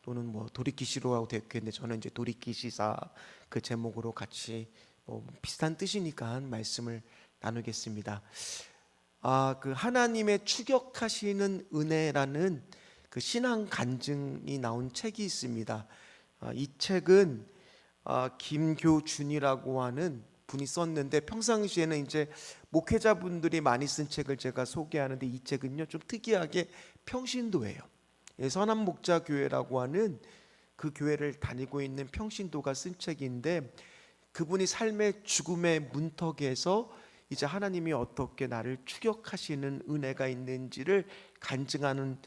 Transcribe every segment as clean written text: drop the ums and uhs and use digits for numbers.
또는 뭐 돌이키시로라고 되었겠는데 저는 이제 돌이키시사 그 제목으로 같이 비슷한 뜻이니까 말씀을 나누겠습니다. 그 하나님의 추격하시는 은혜라는 그 신앙 간증이 나온 책이 있습니다. 이 책은 김교준이라고 하는 분이 썼는데, 평상시에는 이제 목회자분들이 많이 쓴 책을 제가 소개하는데, 이 책은요 좀 특이하게 평신도예요. 선한목자교회라고 하는 그 교회를 다니고 있는 평신도가 쓴 책인데, 그분이 삶의 죽음의 문턱에서 이제 하나님이 어떻게 나를 추격하시는 은혜가 있는지를 간증하는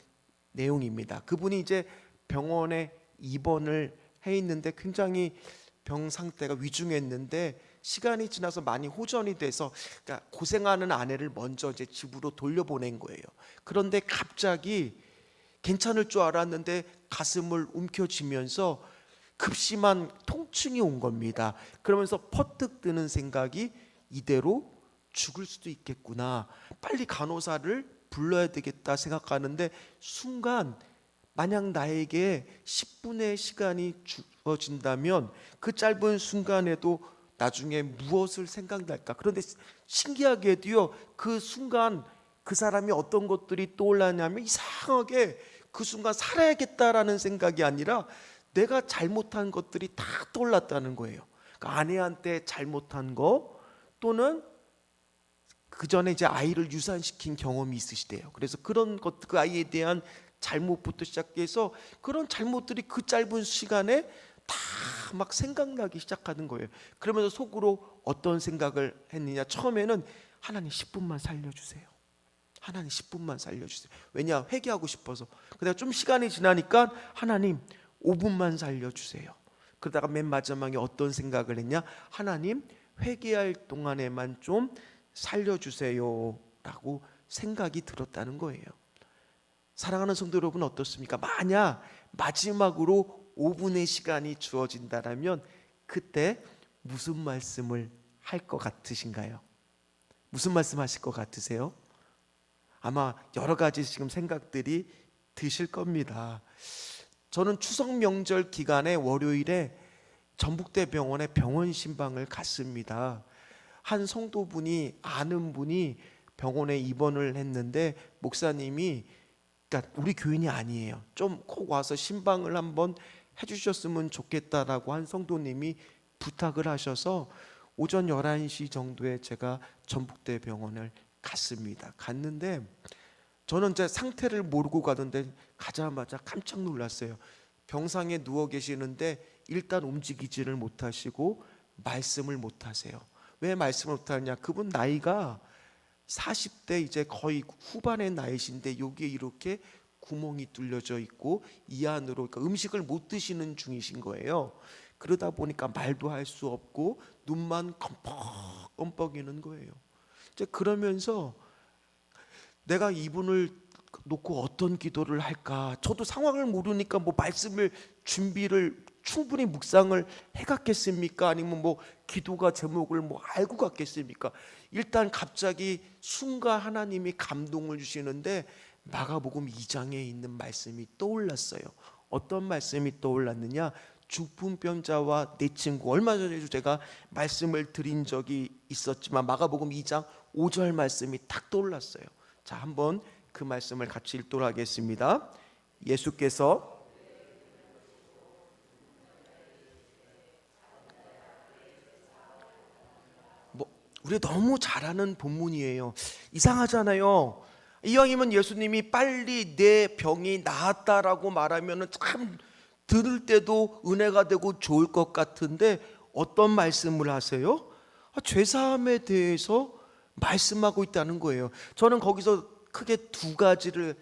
내용입니다. 그분이 이제 병원에 입원을 해 있는데 굉장히 병 상태가 위중했는데, 시간이 지나서 많이 호전이 돼서 그러니까 고생하는 아내를 먼저 이제 집으로 돌려보낸 거예요. 그런데 갑자기 괜찮을 줄 알았는데 가슴을 움켜쥐면서 급심한 통증이 온 겁니다. 그러면서 퍼뜩 드는 생각이, 이대로 죽을 수도 있겠구나, 빨리 간호사를 불러야 되겠다 생각하는데, 순간 만약 나에게 10분의 시간이 주어진다면 그 짧은 순간에도 나중에 무엇을 생각날까? 그런데 신기하게도요, 그 순간 그 사람이 어떤 것들이 떠올랐냐면, 이상하게 그 순간 살아야겠다라는 생각이 아니라 내가 잘못한 것들이 다 떠올랐다는 거예요. 그러니까 아내한테 잘못한 거, 또는 그 전에 이제 아이를 유산시킨 경험이 있으시대요. 그래서 그런 것, 그 아이에 대한 잘못부터 시작해서 그런 잘못들이 그 짧은 시간에 다 막 생각나기 시작하는 거예요. 그러면서 속으로 어떤 생각을 했느냐, 처음에는 하나님 10분만 살려주세요. 하나님 10분만 살려주세요. 왜냐, 회개하고 싶어서. 그러다가 좀 시간이 지나니까 하나님 5분만 살려주세요. 그러다가 맨 마지막에 어떤 생각을 했냐, 하나님 회개할 동안에만 좀 살려주세요 라고 생각이 들었다는 거예요. 사랑하는 성도 여러분, 어떻습니까? 만약 마지막으로 5분의 시간이 주어진다면 그때 무슨 말씀을 할 것 같으신가요? 무슨 말씀 하실 것 같으세요? 아마 여러 가지 지금 생각들이 드실 겁니다. 저는 추석 명절 기간에 월요일에 전북대병원에 병원 신방을 갔습니다. 한 성도분이, 아는 분이 병원에 입원을 했는데, 목사님이, 그러니까 우리 교인이 아니에요, 좀 꼭 와서 신방을 한번 해주셨으면 좋겠다라고 한 성도님이 부탁을 하셔서 오전 11시 정도에 제가 전북대병원을 갔습니다. 갔는데 저는 이제 상태를 모르고 가던데, 가자마자 깜짝 놀랐어요. 병상에 누워 계시는데 일단 움직이지를 못하시고 말씀을 못하세요. 왜 말씀을 못하느냐, 그분 나이가 40대 이제 거의 후반의 나이신데 여기에 이렇게 구멍이 뚫려져 있고 이 안으로, 그러니까 음식을 못 드시는 중이신 거예요. 그러다 보니까 말도 할 수 없고 눈만 껌뻑껌뻑이는 거예요. 이제 그러면서 내가 이분을 놓고 어떤 기도를 할까, 저도 상황을 모르니까 뭐 말씀을 준비를 충분히 묵상을 해갔겠습니까? 아니면 뭐 기도가 제목을 뭐 알고 갔겠습니까? 일단 갑자기 순간 하나님이 감동을 주시는데 마가복음 2장에 있는 말씀이 떠올랐어요. 어떤 말씀이 떠올랐느냐, 중풍병자와 내 친구, 얼마 전에도 제가 말씀을 드린 적이 있었지만 마가복음 2장 5절 말씀이 딱 떠올랐어요. 자, 한번 그 말씀을 같이 읽도록 하겠습니다. 예수께서 우리 너무 잘 아는 본문이에요. 이상하잖아요. 이왕이면 예수님이 빨리 내 병이 나았다라고 말하면 참 들을 때도 은혜가 되고 좋을 것 같은데, 어떤 말씀을 하세요? 죄사함에 대해서 말씀하고 있다는 거예요. 저는 거기서 크게 두 가지를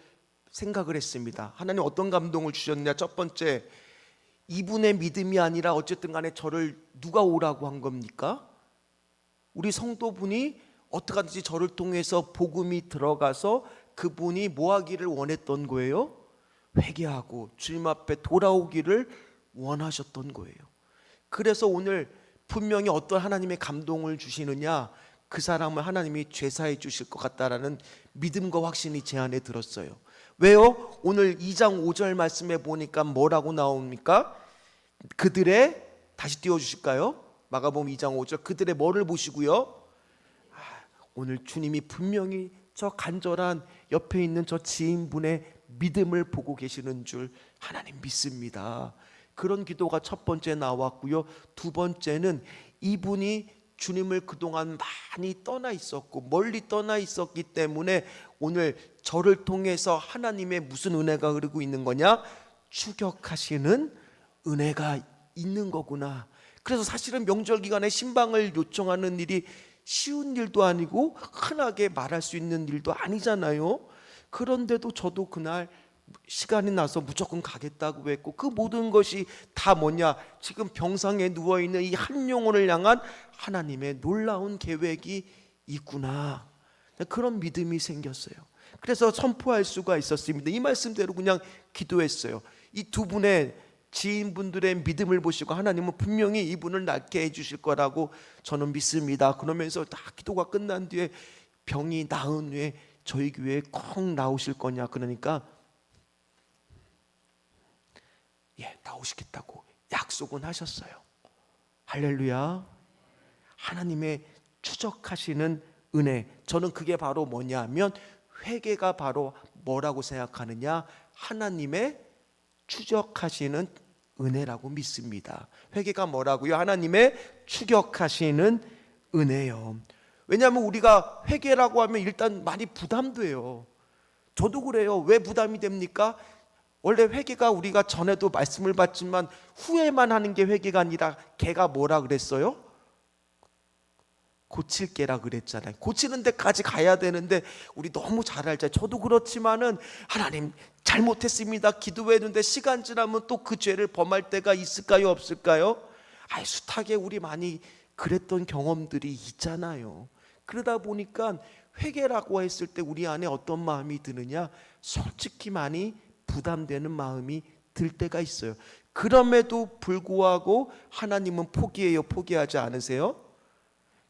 생각을 했습니다. 하나님 어떤 감동을 주셨냐, 첫 번째, 이분의 믿음이 아니라 어쨌든 간에 저를 누가 오라고 한 겁니까? 우리 성도분이 어떻게 하든지 저를 통해서 복음이 들어가서 그분이 뭐 하기를 원했던 거예요? 회개하고 주님 앞에 돌아오기를 원하셨던 거예요. 그래서 오늘 분명히 어떤 하나님의 감동을 주시느냐, 그 사람을 하나님이 죄사해 주실 것 같다라는 믿음과 확신이 제 안에 들었어요. 왜요? 오늘 2장 5절 말씀에 보니까 뭐라고 나옵니까? 그들의, 다시 띄워주실까요? 마가복음 2장 5절, 그들의 뭐를 보시고요? 오늘 주님이 분명히 저 간절한 옆에 있는 저 지인분의 믿음을 보고 계시는 줄 하나님 믿습니다. 그런 기도가 첫 번째 나왔고요. 두 번째는 이분이 주님을 그동안 많이 떠나 있었고 멀리 떠나 있었기 때문에 오늘 저를 통해서 하나님의 무슨 은혜가 흐르고 있는 거냐? 추격하시는 은혜가 있는 거구나. 그래서 사실은 명절 기간에 신방을 요청하는 일이 쉬운 일도 아니고 흔하게 말할 수 있는 일도 아니잖아요. 그런데도 저도 그날 시간이 나서 무조건 가겠다고 했고, 그 모든 것이 다 뭐냐? 지금 병상에 누워있는 이 한 영혼을 향한 하나님의 놀라운 계획이 있구나. 그런 믿음이 생겼어요. 그래서 선포할 수가 있었습니다. 이 말씀대로 그냥 기도했어요. 이 두 분의 지인분들의 믿음을 보시고 하나님은 분명히 이분을 낫게 해주실 거라고 저는 믿습니다. 그러면서 다 기도가 끝난 뒤에 병이 나은 후에 저희 교회에 꼭 나오실 거냐, 그러니까 나오시겠다고 약속은 하셨어요. 할렐루야. 하나님의 추적하시는 은혜, 저는 그게 바로 뭐냐면 회개가 바로 뭐라고 생각하느냐? 하나님의 추적하시는 은혜라고 믿습니다. 회개가 뭐라고요? 하나님의 추격하시는 은혜요. 왜냐하면 우리가 회개라고 하면 일단 많이 부담돼요. 저도 그래요. 왜 부담이 됩니까? 원래 회개가 우리가 전에도 말씀을 받지만 후회만 하는 게 회개가 아니라 개가 뭐라 그랬어요? 고칠 게라 그랬잖아요. 고치는 데까지 가야 되는데 우리 너무 잘 알잖아요. 저도 그렇지만은 하나님 잘못했습니다 기도했는데 시간 지나면 또 그 죄를 범할 때가 있을까요, 없을까요? 숱하게 우리 많이 그랬던 경험들이 있잖아요. 그러다 보니까 회개라고 했을 때 우리 안에 어떤 마음이 드느냐? 솔직히 많이 부담되는 마음이 들 때가 있어요. 그럼에도 불구하고 하나님은 포기해요, 포기하지 않으세요?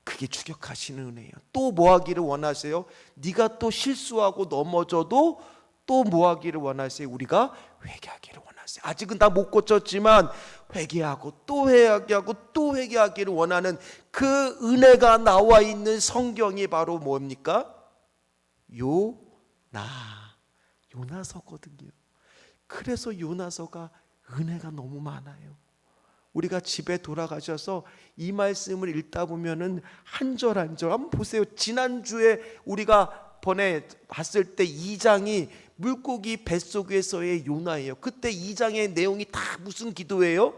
그게 추격하시는 은혜예요. 또 뭐 하기를 원하세요? 네가 또 실수하고 넘어져도 또 뭐 하기를 원하세요? 우리가 회개하기를 원하세요. 아직은 다 못 고쳤지만 회개하고 또 회개하고 또 회개하기를 원하는 그 은혜가 나와 있는 성경이 바로 뭡니까? 요나서거든요. 그래서 요나서가 은혜가 너무 많아요. 우리가 집에 돌아가셔서 이 말씀을 읽다 보면은 한 절 한 절 한번 보세요. 지난주에 우리가 번에 봤을 때 2장이 물고기 뱃속에서의 요나예요. 그때 2장의 내용이 다 무슨 기도예요?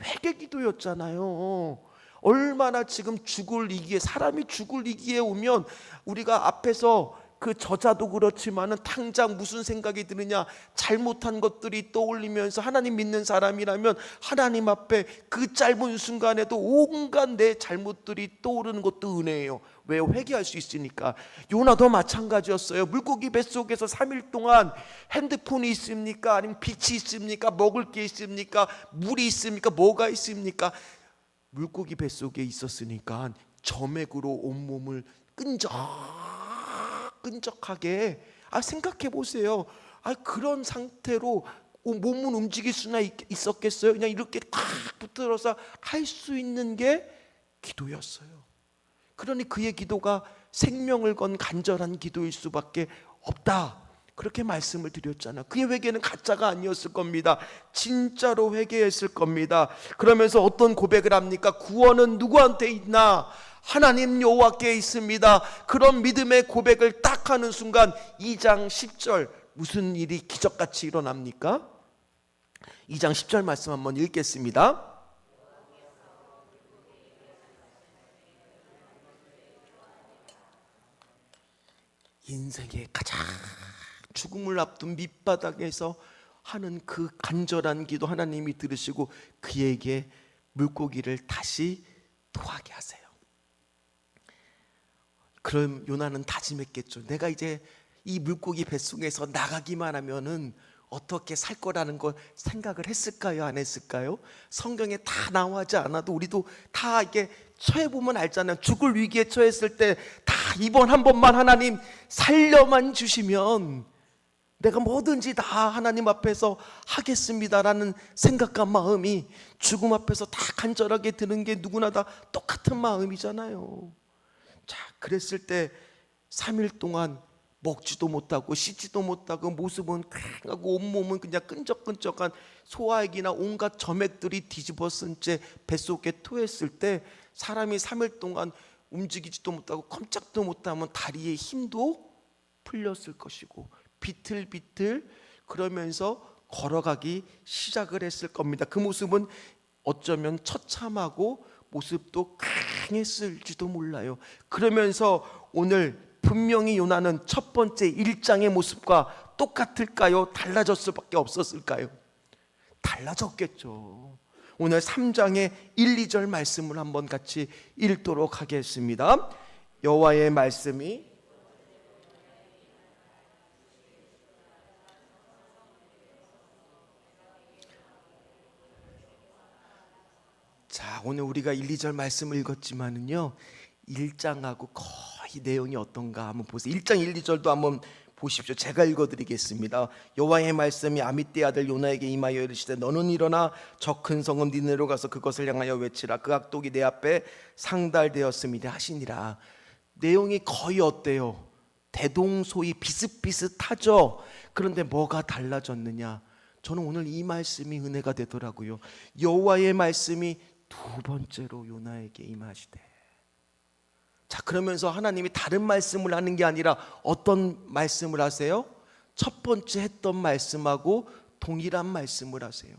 회개 기도였잖아요. 얼마나 지금 죽을 위기에, 사람이 죽을 위기에 오면 우리가 앞에서 그 저자도 그렇지만은 당장 무슨 생각이 드느냐? 잘못한 것들이 떠올리면서, 하나님 믿는 사람이라면 하나님 앞에 그 짧은 순간에도 온갖 내 잘못들이 떠오르는 것도 은혜예요. 왜요? 회개할 수 있으니까. 요나도 마찬가지였어요. 물고기 뱃속에서 3일 동안 핸드폰이 있습니까? 아니면 빛이 있습니까? 먹을 게 있습니까? 물이 있습니까? 뭐가 있습니까? 물고기 뱃속에 있었으니까 점액으로 온몸을 끈적하게 생각해 보세요. 그런 상태로 몸은 움직일 수나 있었겠어요? 그냥 이렇게 탁 붙들어서 할 수 있는 게 기도였어요. 그러니 그의 기도가 생명을 건 간절한 기도일 수밖에 없다, 그렇게 말씀을 드렸잖아요. 그의 회개는 가짜가 아니었을 겁니다. 진짜로 회개했을 겁니다. 그러면서 어떤 고백을 합니까? 구원은 누구한테 있나? 하나님 여호와께 있습니다. 그런 믿음의 고백을 딱 하는 순간 2장 10절 무슨 일이 기적같이 일어납니까? 2장 10절 말씀 한번 읽겠습니다. 인생의 가장 죽음을 앞둔 밑바닥에서 하는 그 간절한 기도 하나님이 들으시고 그에게 물고기를 다시 토하게 하세요. 그럼 요나는 다짐했겠죠. 내가 이제 이 물고기 뱃속에서 나가기만 하면은 어떻게 살 거라는 걸 생각을 했을까요? 안 했을까요? 성경에 다 나오지 않아도 우리도 다 이게 처해보면 알잖아요. 죽을 위기에 처했을 때 다 이번 한 번만 하나님 살려만 주시면 내가 뭐든지 다 하나님 앞에서 하겠습니다라는 생각과 마음이 죽음 앞에서 다 간절하게 드는 게 누구나 다 똑같은 마음이잖아요. 자, 그랬을 때 3일 동안 먹지도 못하고 씻지도 못하고 모습은 쾌하고 온몸은 그냥 끈적끈적한 소화액이나 온갖 점액들이 뒤집어 쓴 채 뱃속에 토했을 때 사람이 3일 동안 움직이지도 못하고 꼼짝도 못하면 다리에 힘도 풀렸을 것이고 비틀비틀 그러면서 걸어가기 시작을 했을 겁니다. 그 모습은 어쩌면 처참하고 모습도 강했을지도 몰라요. 그러면서 오늘 분명히 요나는 첫 번째 1장의 모습과 똑같을까요? 달라졌을 수밖에 없었을까요? 달라졌겠죠. 오늘 3장의 1, 2절 말씀을 한번 같이 읽도록 하겠습니다. 여호와의 말씀이 자, 오늘 우리가 1, 2절 말씀을 읽었지만은요 1장하고 거의 내용이 어떤가 한번 보세요. 1장 1, 2절도 한번 보십시오. 제가 읽어드리겠습니다. 여호와의 말씀이 아미떼 아들 요나에게 임하여 이르시되 너는 일어나 저 큰 성읍 니느웨로 가서 그것을 향하여 외치라. 그 악독이 내 앞에 상달되었음이라 하시니라. 내용이 거의 어때요? 대동소이 비슷비슷하죠. 그런데 뭐가 달라졌느냐? 저는 오늘 이 말씀이 은혜가 되더라고요. 여호와의 말씀이 두 번째로 요나에게 임하시되. 자, 그러면서 하나님이 다른 말씀을 하는 게 아니라 어떤 말씀을 하세요? 첫 번째 했던 말씀하고 동일한 말씀을 하세요.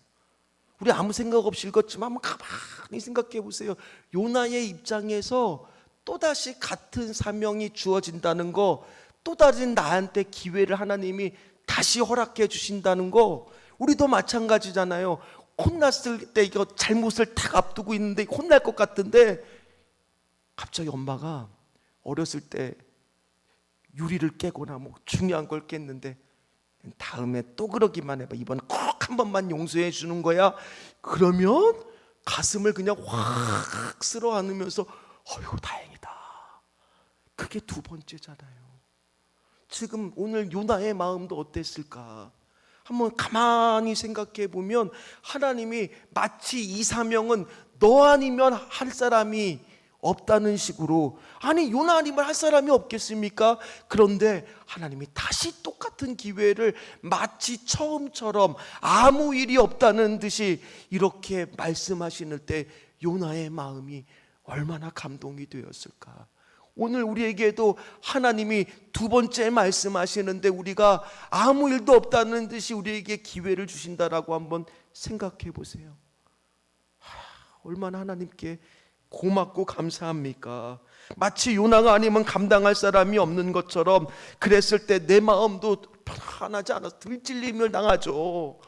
우리 아무 생각 없이 읽었지만 한번 가만히 생각해 보세요. 요나의 입장에서 또다시 같은 사명이 주어진다는 거, 또 다른 나한테 기회를 하나님이 다시 허락해 주신다는 거, 우리도 마찬가지잖아요. 혼났을 때 이거 잘못을 딱 앞두고 있는데 혼날 것 같은데 갑자기 엄마가 어렸을 때 유리를 깨거나 뭐 중요한 걸 깼는데 다음에 또 그러기만 해봐. 이번에 꼭 한 번만 용서해 주는 거야. 그러면 가슴을 그냥 확 쓸어 안으면서 어이구 다행이다. 그게 두 번째잖아요. 지금 오늘 요나의 마음도 어땠을까? 한번 가만히 생각해 보면 하나님이 마치 이 사명은 너 아니면 할 사람이 없다는 식으로, 아니 요나 아니면 할 사람이 없겠습니까? 그런데 하나님이 다시 똑같은 기회를 마치 처음처럼 아무 일이 없다는 듯이 이렇게 말씀하시는 때 요나의 마음이 얼마나 감동이 되었을까? 오늘 우리에게도 하나님이 두 번째 말씀하시는데 우리가 아무 일도 없다는 듯이 우리에게 기회를 주신다라고 한번 생각해 보세요. 얼마나 하나님께 고맙고 감사합니까? 마치 요나가 아니면 감당할 사람이 없는 것처럼 그랬을 때 내 마음도 편안하지 않아서 들찔림을 당하죠.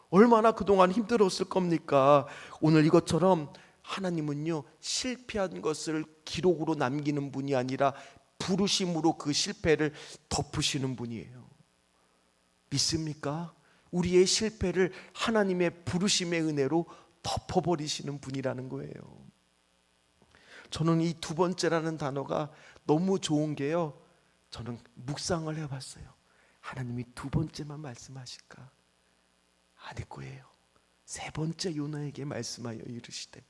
얼마나 그동안 힘들었을 겁니까? 오늘 이것처럼 하나님은요 실패한 것을 기록으로 남기는 분이 아니라 부르심으로 그 실패를 덮으시는 분이에요. 믿습니까? 우리의 실패를 하나님의 부르심의 은혜로 덮어버리시는 분이라는 거예요. 저는 이 두 번째라는 단어가 너무 좋은 게요, 저는 묵상을 해봤어요. 하나님이 두 번째만 말씀하실까? 아닐 거예요. 세 번째 요나에게 말씀하여 이르시되,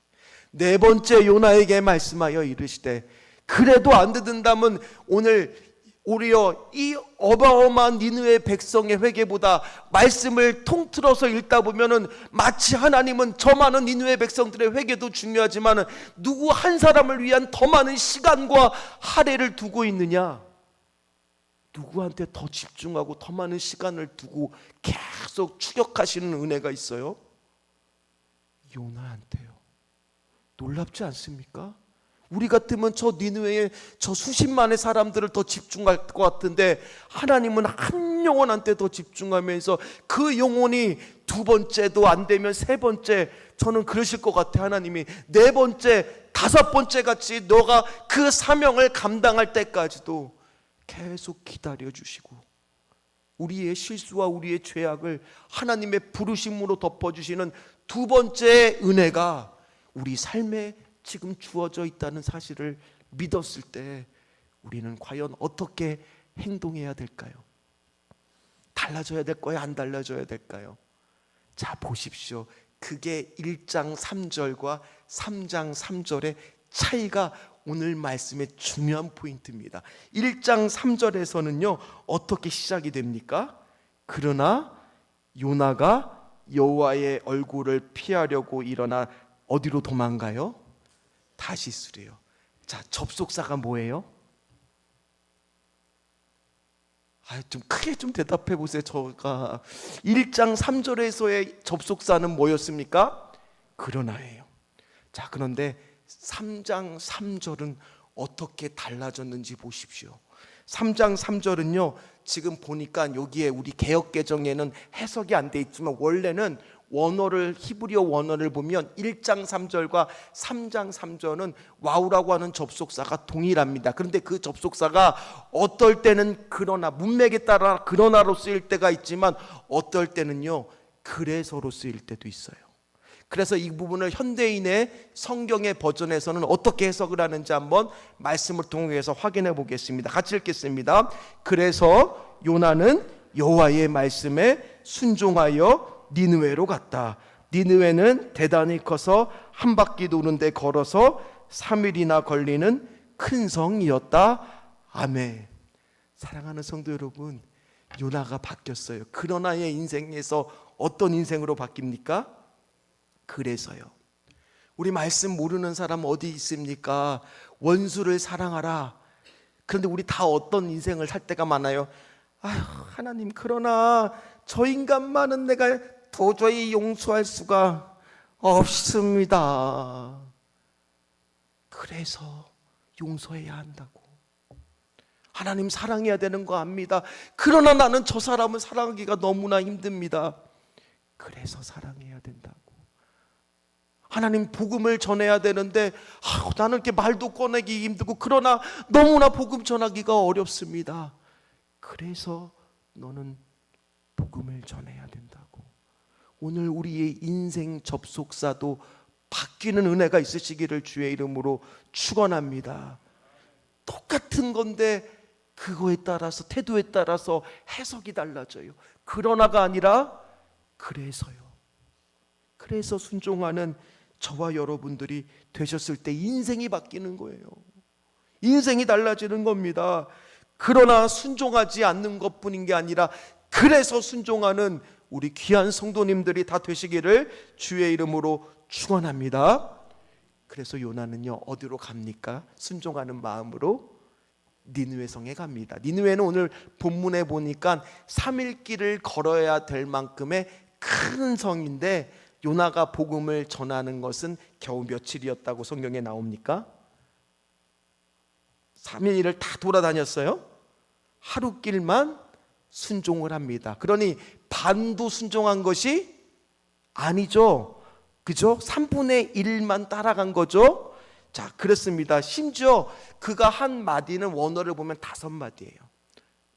네 번째 요나에게 말씀하여 이르시되, 그래도 안 듣는다면 오늘 오히려 이 어마어마한 니느웨 백성의 회개보다 말씀을 통틀어서 읽다 보면은 마치 하나님은 저 많은 니느웨 백성들의 회개도 중요하지만 누구 한 사람을 위한 더 많은 시간과 할애를 두고 있느냐, 누구한테 더 집중하고 더 많은 시간을 두고 계속 추격하시는 은혜가 있어요? 요나한테요. 놀랍지 않습니까? 우리 같으면 저 니느웨의 저 수십만의 사람들을 더 집중할 것 같은데 하나님은 한 영혼한테 더 집중하면서 그 영혼이 두 번째도 안 되면 세 번째, 저는 그러실 것 같아. 하나님이 네 번째, 다섯 번째 같이 너가 그 사명을 감당할 때까지도 계속 기다려주시고 우리의 실수와 우리의 죄악을 하나님의 부르심으로 덮어주시는 두 번째 은혜가 우리 삶에 지금 주어져 있다는 사실을 믿었을 때 우리는 과연 어떻게 행동해야 될까요? 달라져야 될 거예요? 안 달라져야 될까요? 자, 보십시오. 그게 1장 3절과 3장 3절의 차이가 오늘 말씀의 중요한 포인트입니다. 1장 3절에서는요 어떻게 시작이 됩니까? 그러나 요나가 여호와의 얼굴을 피하려고 일어나 어디로 도망가요? 다시스래요. 자, 접속사가 뭐예요? 좀 크게 좀 대답해 보세요. 저가 1장 3절에서의 접속사는 뭐였습니까? 그러나예요. 자, 그런데 3장 3절은 어떻게 달라졌는지 보십시오. 3장 3절은요 지금 보니까 여기에 우리 개역개정에는 해석이 안 돼 있지만 원래는 원어를 히브리어 원어를 보면 1장 3절과 3장 3절은 와우라고 하는 접속사가 동일합니다. 그런데 그 접속사가 어떨 때는 그러나 문맥에 따라 그러나로 쓰일 때가 있지만 어떨 때는요 그래서로 쓰일 때도 있어요. 그래서 이 부분을 현대인의 성경의 버전에서는 어떻게 해석을 하는지 한번 말씀을 통해서 확인해 보겠습니다. 같이 읽겠습니다. 그래서 요나는 여호와의 말씀에 순종하여 니느웨로 갔다. 니느웨는 대단히 커서 한 바퀴 도는데 걸어서 3일이나 걸리는 큰 성이었다. 아멘. 사랑하는 성도 여러분, 요나가 바뀌었어요. 그러나의 인생에서 어떤 인생으로 바뀝니까? 그래서요. 우리 말씀 모르는 사람 어디 있습니까? 원수를 사랑하라. 그런데 우리 다 어떤 인생을 살 때가 많아요. 아휴, 하나님, 그러나 저 인간만은 내가 도저히 용서할 수가 없습니다. 그래서 용서해야 한다고. 하나님 사랑해야 되는 거 압니다. 그러나 나는 저 사람을 사랑하기가 너무나 힘듭니다. 그래서 사랑해야 된다고. 하나님 복음을 전해야 되는데 나는 이렇게 말도 꺼내기 힘들고 그러나 너무나 복음 전하기가 어렵습니다. 그래서 너는 복음을 전해야 된다고. 오늘 우리의 인생 접속사도 바뀌는 은혜가 있으시기를 주의 이름으로 축원합니다. 똑같은 건데 그거에 따라서 태도에 따라서 해석이 달라져요. 그러나가 아니라 그래서요. 그래서 순종하는 저와 여러분들이 되셨을 때 인생이 바뀌는 거예요. 인생이 달라지는 겁니다. 그러나 순종하지 않는 것뿐인 게 아니라 그래서 순종하는 우리 귀한 성도님들이 다 되시기를 주의 이름으로 축원합니다. 그래서 요나는요 어디로 갑니까? 순종하는 마음으로 니느웨 성에 갑니다. 니느웨는 오늘 본문에 보니까 3일 길을 걸어야 될 만큼의 큰 성인데 요나가 복음을 전하는 것은 겨우 며칠이었다고 성경에 나옵니까? 3일을 다 돌아다녔어요. 하루 길만 순종을 합니다. 그러니 반도 순종한 것이 아니죠. 그죠? 3분의 1만 따라간 거죠. 자, 그렇습니다. 심지어 그가 한 마디는 원어를 보면 5마디예요.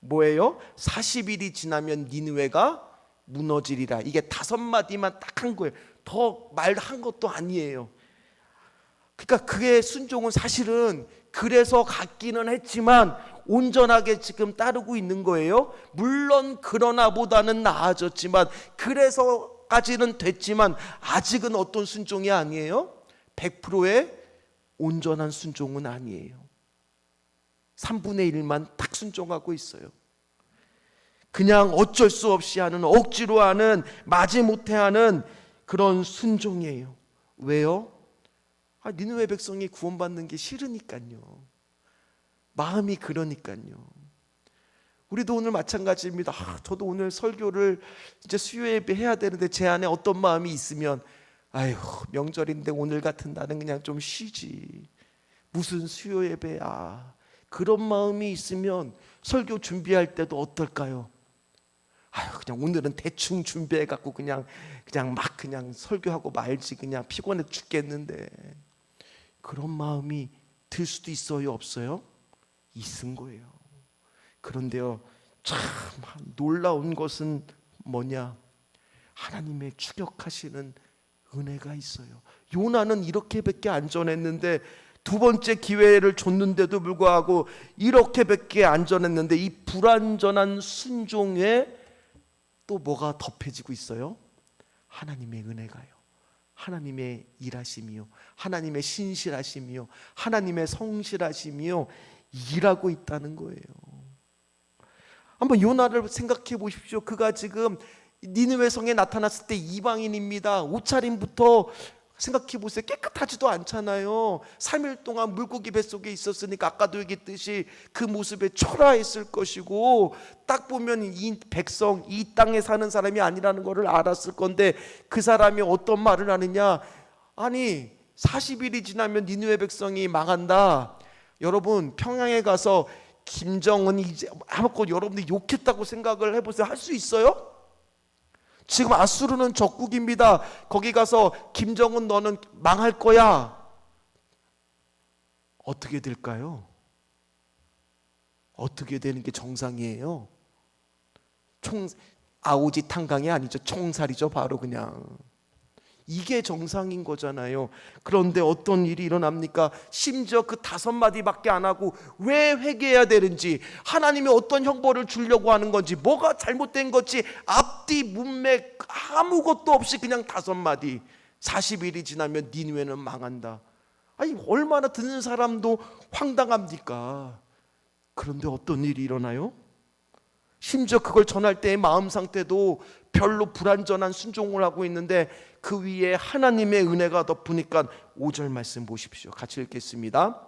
뭐예요? 40일이 지나면 니느웨가 무너지리라. 이게 5마디만 딱 한 거예요. 더 말한 것도 아니에요. 그러니까 그의 순종은 사실은 그래서 갔기는 했지만 온전하게 지금 따르고 있는 거예요. 물론 그러나보다는 나아졌지만 그래서까지는 됐지만 아직은 어떤 순종이 아니에요? 100%의 온전한 순종은 아니에요. 3분의 1만 딱 순종하고 있어요. 그냥 어쩔 수 없이 하는, 억지로 하는, 마지못해 하는 그런 순종이에요. 왜요? 니느웨 백성이 구원받는 게 싫으니까요. 마음이 그러니까요. 우리도 오늘 마찬가지입니다. 저도 오늘 설교를 이제 수요 예배 해야 되는데 제 안에 어떤 마음이 있으면 아휴, 명절인데 오늘 같은 날은 그냥 좀 쉬지. 무슨 수요 예배야. 그런 마음이 있으면 설교 준비할 때도 어떨까요? 아유, 그냥 오늘은 대충 준비해 갖고 그냥 막 그냥 설교하고 말지, 그냥 피곤해 죽겠는데. 그런 마음이 들 수도 있어요, 없어요? 있은 거예요. 그런데요, 참 놀라운 것은 뭐냐? 하나님의 추격하시는 은혜가 있어요. 요나는 이렇게밖에 안 전했는데, 두 번째 기회를 줬는데도 불구하고 이렇게밖에 안 전했는데 이 불완전한 순종에 또 뭐가 덮여지고 있어요? 하나님의 은혜가요. 하나님의 일하심이요, 하나님의 신실하심이요, 하나님의 성실하심이요, 일하고 있다는 거예요. 한번 요나를 생각해 보십시오. 그가 지금 니느웨 성에 나타났을 때 이방인입니다. 옷차림부터 생각해 보세요. 깨끗하지도 않잖아요. 3일 동안 물고기 뱃속에 있었으니까 아까도 얘기했듯이 그 모습에 초라했을 것이고, 딱 보면 이 백성, 이 땅에 사는 사람이 아니라는 것을 알았을 건데, 그 사람이 어떤 말을 하느냐, 아니 40일이 지나면 니느웨 백성이 망한다. 여러분, 평양에 가서 김정은이 이제 아무것도 여러분들이 욕했다고 생각을 해보세요. 할 수 있어요? 지금 아수르는 적국입니다. 거기 가서 김정은 너는 망할 거야. 어떻게 될까요? 어떻게 되는 게 정상이에요? 아오지 탄강이 아니죠. 총살이죠. 바로 그냥. 이게 정상인 거잖아요. 그런데 어떤 일이 일어납니까? 심지어 그 5마디밖에 안 하고 왜 회개해야 되는지, 하나님이 어떤 형벌을 주려고 하는 건지, 뭐가 잘못된 건지 앞뒤 문맥 아무것도 없이 그냥 5마디. 40일이 지나면 니느웨는 망한다. 아니 얼마나 듣는 사람도 황당합니까? 그런데 어떤 일이 일어나요? 심지어 그걸 전할 때의 마음 상태도 별로 불완전한 순종을 하고 있는데, 그 위에 하나님의 은혜가 덮으니까 5절 말씀 보십시오. 같이 읽겠습니다.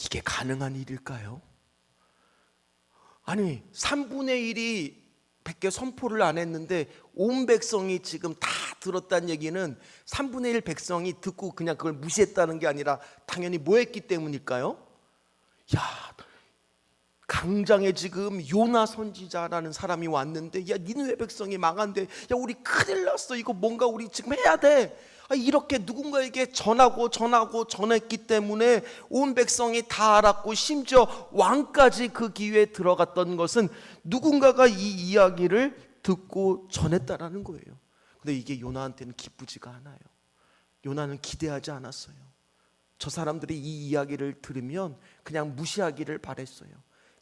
이게 가능한 일일까요? 아니 3분의 1이 밖에 선포를 안 했는데 온 백성이 지금 다 들었다는 얘기는 3분의 1 백성이 듣고 그냥 그걸 무시했다는 게 아니라 당연히 뭐 했기 때문일까요? 야, 강장에 지금 요나 선지자라는 사람이 왔는데, 야 니느웨 백성이 망한데, 야 우리 큰일 났어. 이거 뭔가 우리 지금 해야 돼. 이렇게 누군가에게 전했기 때문에 온 백성이 다 알았고, 심지어 왕까지 그 기회에 들어갔던 것은 누군가가 이 이야기를 듣고 전했다라는 거예요. 근데 이게 요나한테는 기쁘지가 않아요. 요나는 기대하지 않았어요. 저 사람들이 이 이야기를 들으면 그냥 무시하기를 바랬어요.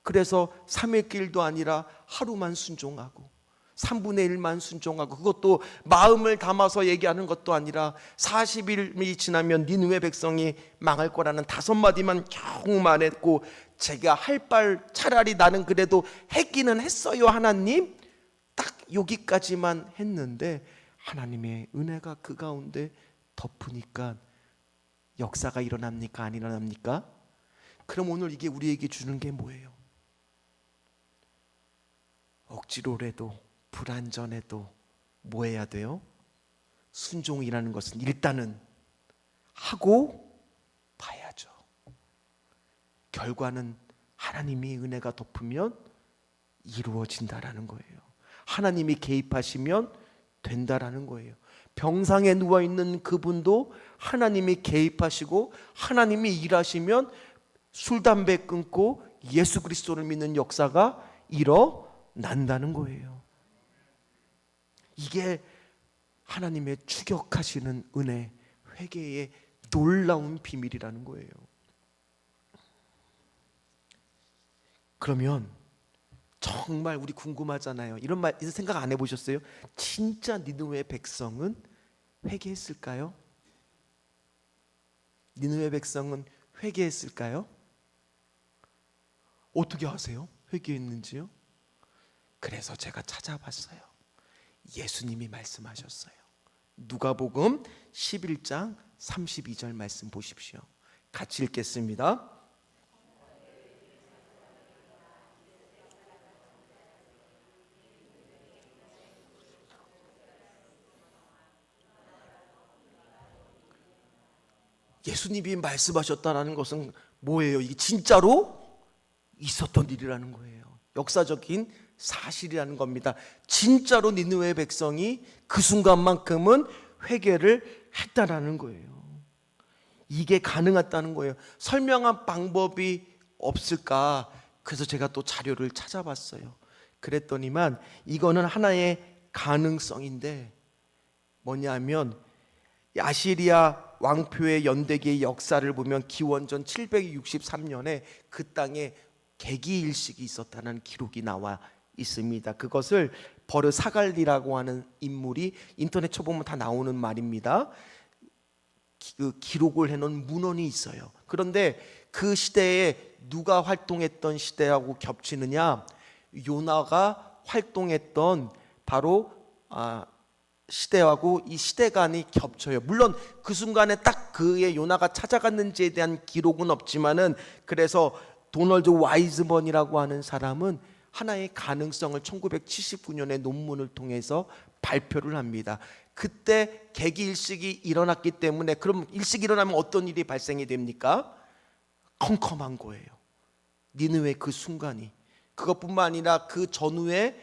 그래서 3일 길도 아니라 하루만 순종하고 3분의 1만 순종하고, 그것도 마음을 담아서 얘기하는 것도 아니라 40일이 지나면 니느웨 백성이 망할 거라는 5마디만 겨우만 했고, 제가 할 바 차라리 나는 그래도 했기는 했어요 하나님, 딱 여기까지만 했는데 하나님의 은혜가 그 가운데 덮으니까 역사가 일어납니까? 안 일어납니까? 그럼 오늘 이게 우리에게 주는 게 뭐예요? 억지로라도 불완전해도 뭐 해야 돼요? 순종이라는 것은 일단은 하고 봐야죠. 결과는 하나님이 은혜가 덮으면 이루어진다라는 거예요. 하나님이 개입하시면 된다라는 거예요. 병상에 누워있는 그분도 하나님이 개입하시고 하나님이 일하시면 술, 담배 끊고 예수 그리스도를 믿는 역사가 일어난다는 거예요. 이게 하나님의 추격하시는 은혜, 회개의 놀라운 비밀이라는 거예요. 그러면 정말 우리 궁금하잖아요. 이런 생각 안 해보셨어요? 진짜 니느웨 백성은 회개했을까요? 니느웨 백성은 회개했을까요? 어떻게 아세요? 회개했는지요? 그래서 제가 찾아봤어요. 예수님이 말씀하셨어요. 누가복음 11장 32절 말씀 보십시오. 같이 읽겠습니다. 예수님이 말씀하셨다는 것은 뭐예요? 이게 진짜로 있었던 일이라는 거예요. 역사적인 사실이라는 겁니다. 진짜로 니느웨 백성이 그 순간만큼은 회개를 했다라는 거예요. 이게 가능했다는 거예요. 설명한 방법이 없을까? 그래서 제가 또 자료를 찾아봤어요. 그랬더니만 이거는 하나의 가능성인데 뭐냐면 아시리아 왕표의 연대기의 역사를 보면 기원전 763년에 그 땅에 개기일식이 있었다는 기록이 나와 있습니다. 그것을 버르 사갈리라고 하는 인물이 인터넷 쳐보면 다 나오는 말입니다. 그 기록을 해놓은 문헌이 있어요. 그런데 그 시대에 누가 활동했던 시대하고 겹치느냐? 요나가 활동했던 바로 시대하고 이 시대간이 겹쳐요. 물론 그 순간에 딱 그의 요나가 찾아갔는지에 대한 기록은 없지만은, 그래서 도널드 와이즈먼이라고 하는 사람은 하나의 가능성을 1979년에 논문을 통해서 발표를 합니다. 그때 개기일식이 일어났기 때문에, 그럼 일식이 일어나면 어떤 일이 발생이 됩니까? 컴컴한 거예요. 니느웨 그 순간이. 그것뿐만 아니라 그 전후에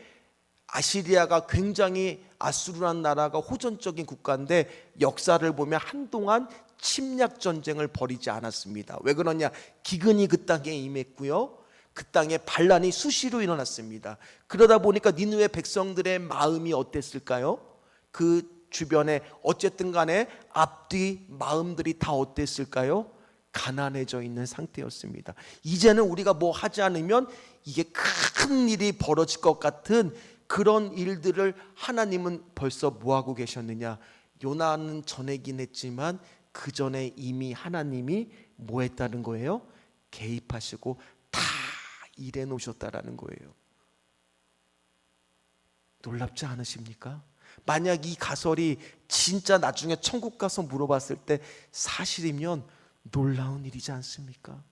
아시리아가 굉장히, 아수르라는 나라가 호전적인 국가인데 역사를 보면 한동안 침략 전쟁을 벌이지 않았습니다. 왜 그러냐? 기근이 그 땅에 임했고요, 그 땅에 반란이 수시로 일어났습니다. 그러다 보니까 니느웨 백성들의 마음이 어땠을까요? 그 주변에 어쨌든 간에 앞뒤 마음들이 다 어땠을까요? 가난해져 있는 상태였습니다. 이제는 우리가 뭐 하지 않으면 이게 큰 일이 벌어질 것 같은 그런 일들을 하나님은 벌써 뭐 하고 계셨느냐? 요나는 전이긴 했지만 그 전에 이미 하나님이 뭐 했다는 거예요? 개입하시고 다 일해 놓으셨다라는 거예요. 놀랍지 않으십니까? 만약 이 가설이 진짜 나중에 천국 가서 물어봤을 때 사실이면 놀라운 일이지 않습니까?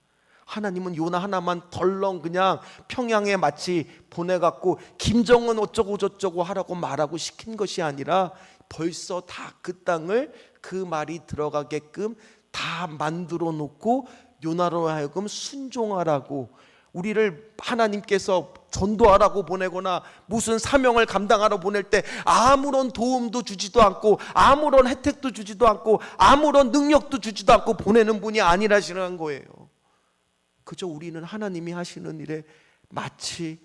하나님은 요나 하나만 덜렁 그냥 평양에 마치 보내갖고 김정은 어쩌고 저쩌고 하라고 말하고 시킨 것이 아니라 벌써 다 그 땅을 그 말이 들어가게끔 다 만들어 놓고 요나로 하여금 순종하라고, 우리를 하나님께서 전도하라고 보내거나 무슨 사명을 감당하러 보낼 때 아무런 도움도 주지도 않고 아무런 혜택도 주지도 않고 아무런 능력도 주지도 않고 보내는 분이 아니라시는 거예요. 그저 우리는 하나님이 하시는 일에 마치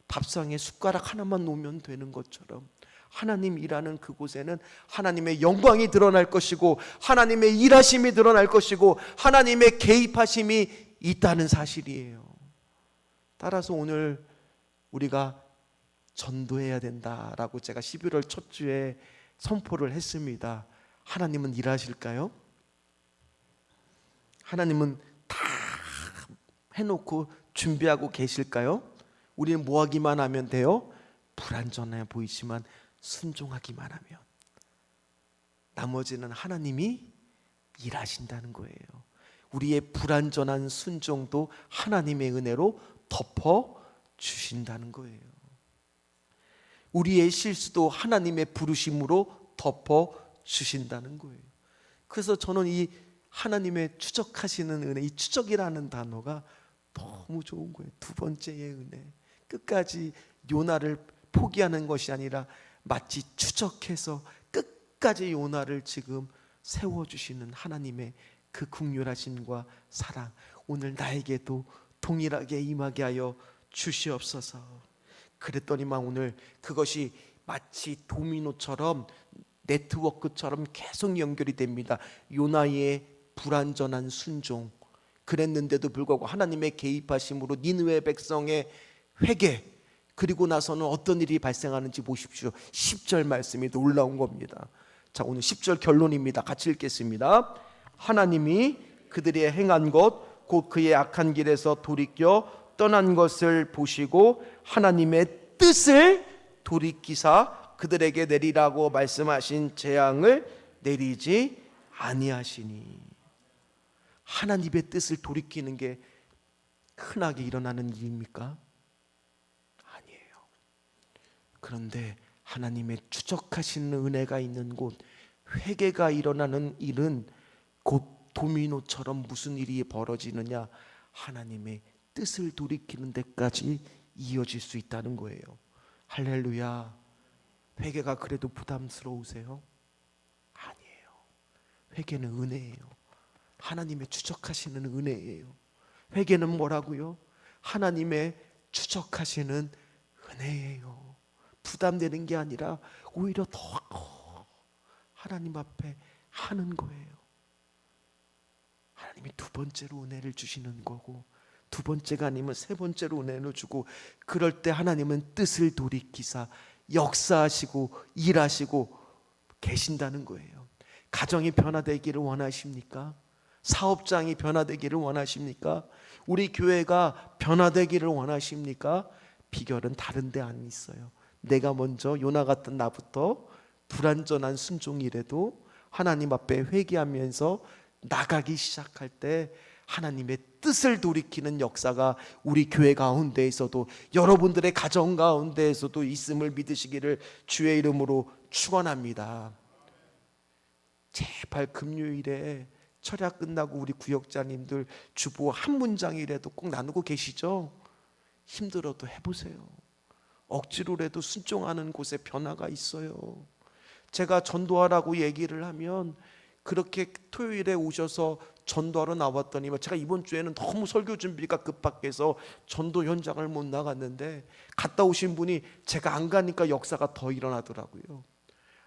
밥상에 숟가락 하나만 놓으면 되는 것처럼, 하나님 일하는 그곳에는 하나님의 영광이 드러날 것이고 하나님의 일하심이 드러날 것이고 하나님의 개입하심이 있다는 사실이에요. 따라서 오늘 우리가 전도해야 된다라고 제가 11월 첫 주에 선포를 했습니다. 하나님은 일하실까요? 하나님은 다 해놓고 준비하고 계실까요? 우리는 뭐 하기만 하면 돼요? 불완전해 보이지만 순종하기만 하면 나머지는 하나님이 일하신다는 거예요. 우리의 불완전한 순종도 하나님의 은혜로 덮어 주신다는 거예요. 우리의 실수도 하나님의 부르심으로 덮어 주신다는 거예요. 그래서 저는 이 하나님의 추적하시는 은혜, 이 추적이라는 단어가 너무 좋은 거예요. 두 번째의 은혜, 끝까지 요나를 포기하는 것이 아니라 마치 추적해서 끝까지 요나를 지금 세워주시는 하나님의 그 긍휼하심과 사랑, 오늘 나에게도 동일하게 임하게 하여 주시옵소서. 그랬더니만 오늘 그것이 마치 도미노처럼, 네트워크처럼 계속 연결이 됩니다. 요나의 불완전한 순종, 그랬는데도 불구하고 하나님의 개입하심으로 니느웨 백성의 회개, 그리고 나서는 어떤 일이 발생하는지 보십시오. 10절 말씀이 놀라운 겁니다. 자, 오늘 10절 결론입니다. 같이 읽겠습니다. 하나님이 그들의 행한 것 곧 그의 악한 길에서 돌이켜 떠난 것을 보시고 하나님의 뜻을 돌이키사 그들에게 내리라고 말씀하신 재앙을 내리지 아니하시니. 하나님의 뜻을 돌이키는 게 흔하게 일어나는 일입니까? 아니에요. 그런데 하나님의 추적하시는 은혜가 있는 곳, 회개가 일어나는 일은 곧 도미노처럼 무슨 일이 벌어지느냐? 하나님의 뜻을 돌이키는 데까지 이어질 수 있다는 거예요. 할렐루야. 회개가 그래도 부담스러우세요? 아니에요. 회개는 은혜예요. 하나님의 추적하시는 은혜예요. 회개는 뭐라고요? 하나님의 추적하시는 은혜예요. 부담되는 게 아니라 오히려 더 하나님 앞에 하는 거예요. 하나님이 두 번째로 은혜를 주시는 거고, 두 번째가 아니면 세 번째로 은혜를 주고, 그럴 때 하나님은 뜻을 돌이키사 역사하시고 일하시고 계신다는 거예요. 가정이 변화되기를 원하십니까? 사업장이 변화되기를 원하십니까? 우리 교회가 변화되기를 원하십니까? 비결은 다른 데 안 있어요. 내가 먼저 요나 같은 나부터 불완전한 순종이라도 하나님 앞에 회개하면서 나가기 시작할 때 하나님의 뜻을 돌이키는 역사가 우리 교회 가운데에서도, 여러분들의 가정 가운데에서도 있음을 믿으시기를 주의 이름으로 축원합니다. 제발 금요일에 철야 끝나고 우리 구역자님들 주보 한 문장이라도 꼭 나누고 계시죠? 힘들어도 해보세요. 억지로라도 순종하는 곳에 변화가 있어요. 제가 전도하라고 얘기를 하면 그렇게 토요일에 오셔서 전도하러 나왔더니, 제가 이번 주에는 너무 설교 준비가 급박해서 전도 현장을 못 나갔는데, 갔다 오신 분이 제가 안 가니까 역사가 더 일어나더라고요.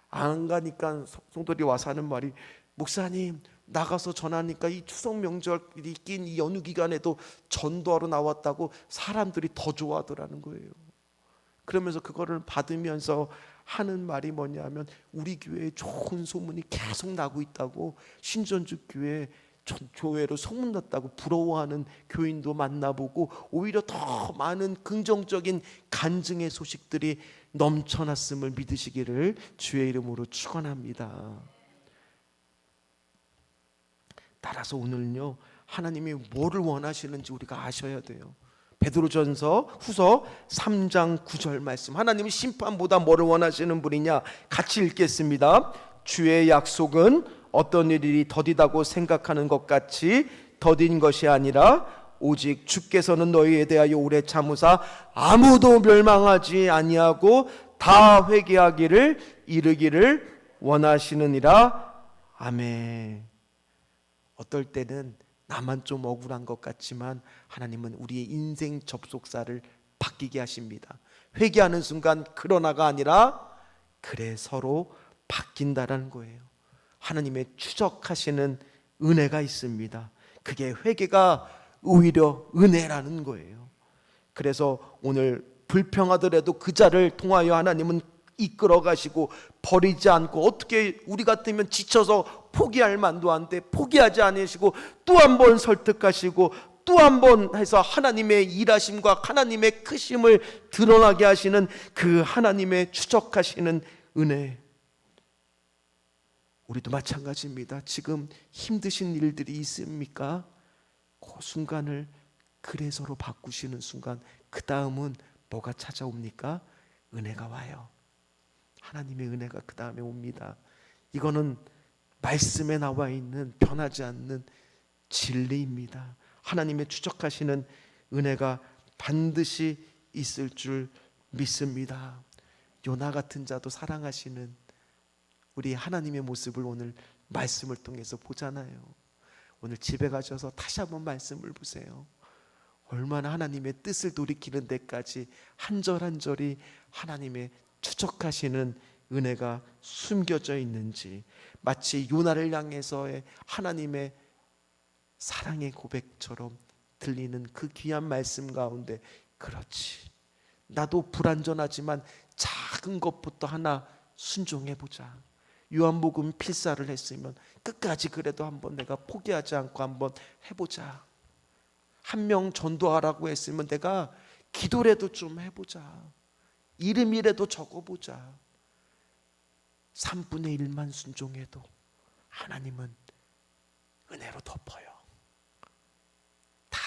안 가니까 성도들이 와서 하는 말이, 목사님 나가서 전하니까 이 추석 명절이 낀 이 연휴 기간에도 전도하러 나왔다고 사람들이 더 좋아하더라는 거예요. 그러면서 그거를 받으면서 하는 말이 뭐냐면, 우리 교회에 좋은 소문이 계속 나고 있다고, 신전주 교회 교회로 소문났다고 부러워하는 교인도 만나보고, 오히려 더 많은 긍정적인 간증의 소식들이 넘쳐났음을 믿으시기를 주의 이름으로 축원합니다. 따라서 오늘은요, 하나님이 뭐를 원하시는지 우리가 아셔야 돼요. 베드로전서 후서 3장 9절 말씀, 하나님은 심판보다 뭐를 원하시는 분이냐? 같이 읽겠습니다. 주의 약속은 어떤 일이 더디다고 생각하는 것 같이 더딘 것이 아니라, 오직 주께서는 너희에 대하여 오래 참으사 아무도 멸망하지 아니하고 다 회개하기를 이르기를 원하시느니라. 아멘. 어떨 때는 나만 좀 억울한 것 같지만 하나님은 우리의 인생 접속사를 바뀌게 하십니다. 회개하는 순간 그러나가 아니라 그래 서로 바뀐다라는 거예요. 하나님의 추적하시는 은혜가 있습니다. 그게 회개가 오히려 은혜라는 거예요. 그래서 오늘 불평하더라도 그 자를 통하여 하나님은 이끌어 가시고 버리지 않고, 어떻게 우리 같으면 지쳐서 포기할 만도 한데 포기하지 않으시고 또 한 번 설득하시고 또 한 번 해서 하나님의 일하심과 하나님의 크심을 드러나게 하시는 그 하나님의 추적하시는 은혜. 우리도 마찬가지입니다. 지금 힘드신 일들이 있습니까? 그 순간을 그래서로 바꾸시는 순간, 그 다음은 뭐가 찾아옵니까? 은혜가 와요. 하나님의 은혜가 그 다음에 옵니다. 이거는 말씀에 나와 있는 변하지 않는 진리입니다. 하나님의 추적하시는 은혜가 반드시 있을 줄 믿습니다. 요나 같은 자도 사랑하시는 우리 하나님의 모습을 오늘 말씀을 통해서 보잖아요. 오늘 집에 가셔서 다시 한번 말씀을 보세요. 얼마나 하나님의 뜻을 돌이키는 데까지 한 절 한 절이 하나님의 추적하시는 은혜가 숨겨져 있는지, 마치 요나를 향해서의 하나님의 사랑의 고백처럼 들리는 그 귀한 말씀 가운데, 그렇지, 나도 불완전하지만 작은 것부터 하나 순종해보자. 요한복음 필사를 했으면 끝까지 그래도 한번 내가 포기하지 않고 한번 해보자. 한 명 전도하라고 했으면 내가 기도라도 좀 해보자. 이름이라도 적어보자. 3분의 1만 순종해도 하나님은 은혜로 덮어요. 다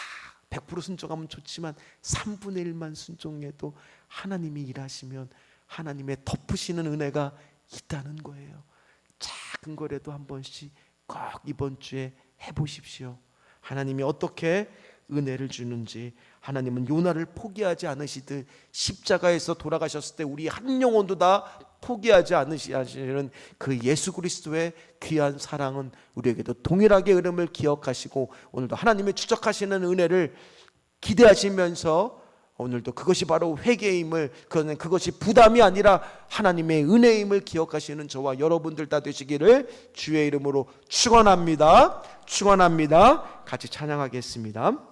100% 순종하면 좋지만 3분의 1만 순종해도 하나님이 일하시면 하나님의 덮으시는 은혜가 있다는 거예요. 작은 거라도 한 번씩 꼭 이번 주에 해보십시오. 하나님이 어떻게 은혜를 주는지. 하나님은 요나를 포기하지 않으시듯 십자가에서 돌아가셨을 때 우리 한 영혼도 다 포기하지 않으시는 그 예수 그리스도의 귀한 사랑은 우리에게도 동일하게 흐름을 기억하시고, 오늘도 하나님의 추적하시는 은혜를 기대하시면서 오늘도 그것이 바로 회개임을, 그것이 부담이 아니라 하나님의 은혜임을 기억하시는 저와 여러분들 다 되시기를 주의 이름으로 축원합니다. 축원합니다. 같이 찬양하겠습니다.